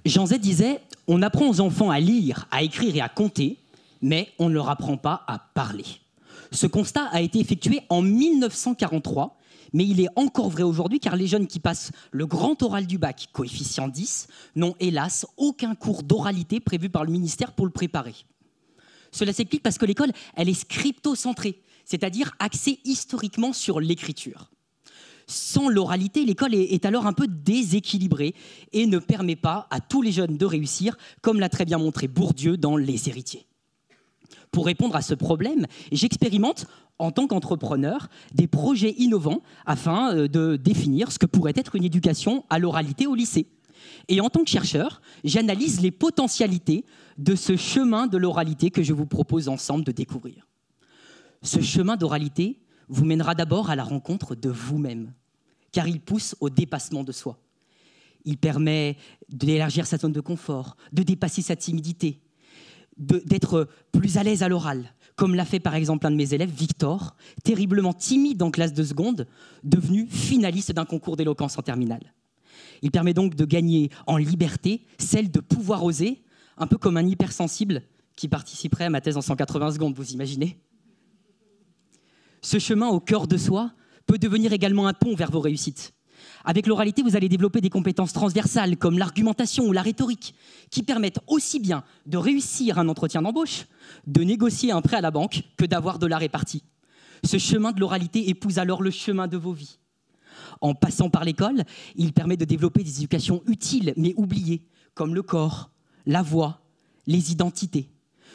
Jean Z disait « On apprend aux enfants à lire, à écrire et à compter, mais on ne leur apprend pas à parler ». Ce constat a été effectué en 1943, mais il est encore vrai aujourd'hui car les jeunes qui passent le grand oral du bac, coefficient 10, n'ont hélas aucun cours d'oralité prévu par le ministère pour le préparer. Cela s'explique parce que l'école, elle est scripto-centrée, c'est-à-dire axée historiquement sur l'écriture. Sans l'oralité, l'école est alors un peu déséquilibrée et ne permet pas à tous les jeunes de réussir, comme l'a très bien montré Bourdieu dans Les Héritiers. Pour répondre à ce problème, j'expérimente, en tant qu'entrepreneur, des projets innovants afin de définir ce que pourrait être une éducation à l'oralité au lycée. Et en tant que chercheur, j'analyse les potentialités de ce chemin de l'oralité que je vous propose ensemble de découvrir. Ce chemin d'oralité vous mènera d'abord à la rencontre de vous-même, car il pousse au dépassement de soi. Il permet d'élargir sa zone de confort, de dépasser sa timidité, d'être plus à l'aise à l'oral, comme l'a fait par exemple un de mes élèves, Victor, terriblement timide en classe de seconde, devenu finaliste d'un concours d'éloquence en terminale. Il permet donc de gagner en liberté, celle de pouvoir oser, un peu comme un hypersensible qui participerait à ma thèse en 180 secondes, vous imaginez ? Ce chemin au cœur de soi peut devenir également un pont vers vos réussites. Avec l'oralité, vous allez développer des compétences transversales comme l'argumentation ou la rhétorique qui permettent aussi bien de réussir un entretien d'embauche, de négocier un prêt à la banque que d'avoir de la répartie. Ce chemin de l'oralité épouse alors le chemin de vos vies. En passant par l'école, il permet de développer des éducations utiles mais oubliées, comme le corps, la voix, les identités.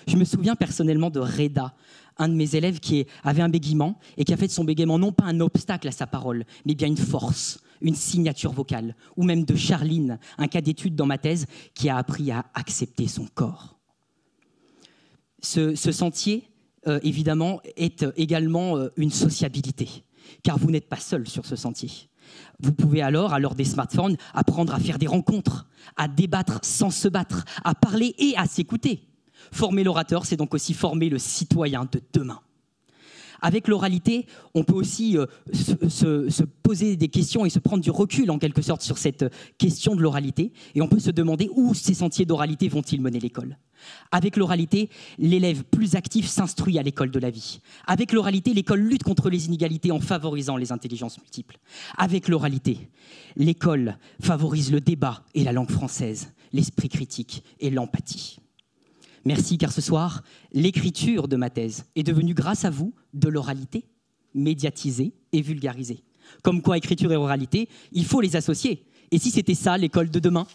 Je me souviens personnellement de Reda, un de mes élèves qui avait un bégaiement et qui a fait de son bégaiement non pas un obstacle à sa parole, mais bien une force, une signature vocale. Ou même de Charline, un cas d'étude dans ma thèse, qui a appris à accepter son corps. Ce sentier, évidemment, est également une sociabilité, car vous n'êtes pas seul sur ce sentier. Vous pouvez alors, à l'heure des smartphones, apprendre à faire des rencontres, à débattre sans se battre, à parler et à s'écouter. Former l'orateur, c'est donc aussi former le citoyen de demain. Avec l'oralité, on peut aussi se poser des questions et se prendre du recul, en quelque sorte, sur cette question de l'oralité. Et on peut se demander où ces sentiers d'oralité vont-ils mener l'école. Avec l'oralité, l'élève plus actif s'instruit à l'école de la vie. Avec l'oralité, l'école lutte contre les inégalités en favorisant les intelligences multiples. Avec l'oralité, l'école favorise le débat et la langue française, l'esprit critique et l'empathie. Merci, car ce soir, l'écriture de ma thèse est devenue, grâce à vous, de l'oralité, médiatisée et vulgarisée. Comme quoi, écriture et oralité, il faut les associer. Et si c'était ça, l'école de demain ?